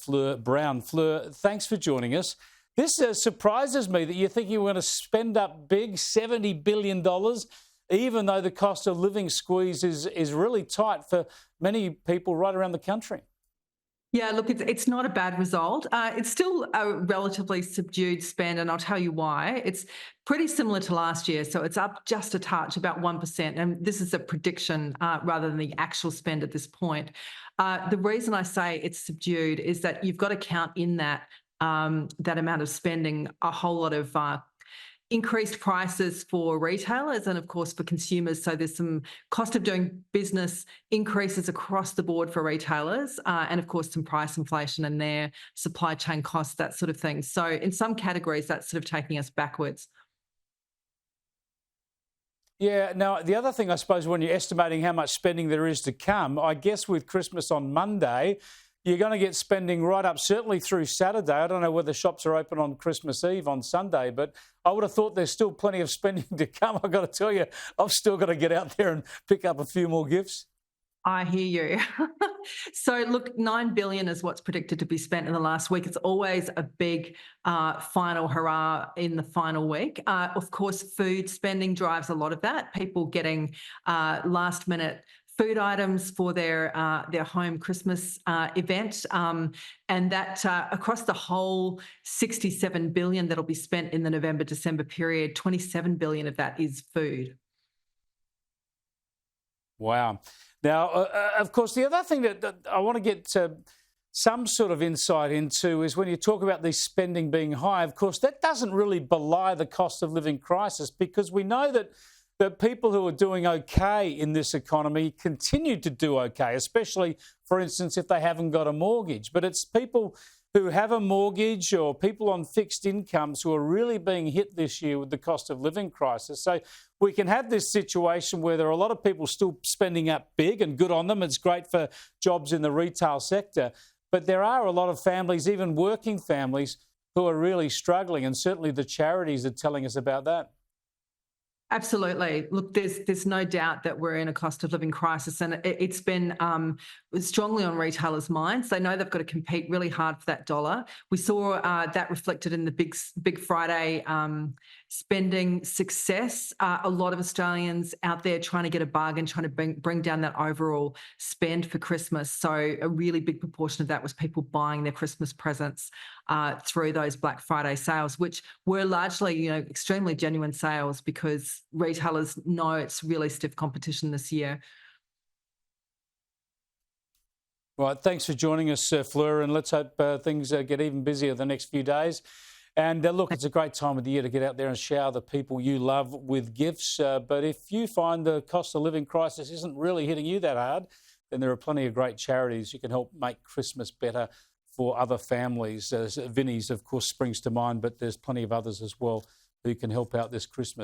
Fleur Brown. Fleur, thanks for joining us. This surprises me that you think you were going to spend up big, $70 billion, even though the cost of living squeeze is really tight for many people right around the country. Yeah, look, it's not a bad result. It's still a relatively subdued spend, and I'll tell you why. It's pretty similar to last year, so it's up just a touch, about 1%. And this is a prediction rather than the actual spend at this point. The reason I say it's subdued is that you've got to count in that amount of spending a whole lot of increased prices for retailers and, of course, for consumers. So there's some cost of doing business increases across the board for retailers and, of course, some price inflation and their supply chain costs, that sort of thing. So in some categories, that's sort of taking us backwards. Yeah, now, the other thing, I suppose, when you're estimating how much spending there is to come, I guess with Christmas on Monday, you're going to get spending right up, certainly through Saturday. I don't know whether shops are open on Christmas Eve on Sunday, but I would have thought there's still plenty of spending to come. I've got to tell you, I've still got to get out there and pick up a few more gifts. I hear you. So, look, $9 billion is what's predicted to be spent in the last week. It's always a big final hurrah in the final week. Of course, food spending drives a lot of that. People getting last-minute food items for their home Christmas event, and that across the whole $67 billion that'll be spent in the November-December period, $27 billion of that is food. Wow. Now, of course, the other thing that I want to get some sort of insight into is when you talk about this spending being high, of course, that doesn't really belie the cost of living crisis, because we know that people who are doing okay in this economy continue to do okay, especially, for instance, if they haven't got a mortgage. But it's people who have a mortgage or people on fixed incomes who are really being hit this year with the cost of living crisis. So we can have this situation where there are a lot of people still spending up big, and good on them. It's great for jobs in the retail sector. But there are a lot of families, even working families, who are really struggling, and certainly the charities are telling us about that. Absolutely. Look, there's no doubt that we're in a cost of living crisis, and it's been strongly on retailers' minds. They know they've got to compete really hard for that dollar. We saw that reflected in the Big Friday spending success. A lot of Australians out there trying to get a bargain, trying to bring down that overall spend for Christmas. So a really big proportion of that was people buying their Christmas presents through those Black Friday sales, which were largely, extremely genuine sales, because retailers know it's really stiff competition this year. Right, thanks for joining us, Fleur, and let's hope things get even busier the next few days. And look, it's a great time of the year to get out there and shower the people you love with gifts. But if you find the cost of living crisis isn't really hitting you that hard, then there are plenty of great charities you can help make Christmas better for other families. Vinnie's, of course, springs to mind, but there's plenty of others as well who can help out this Christmas.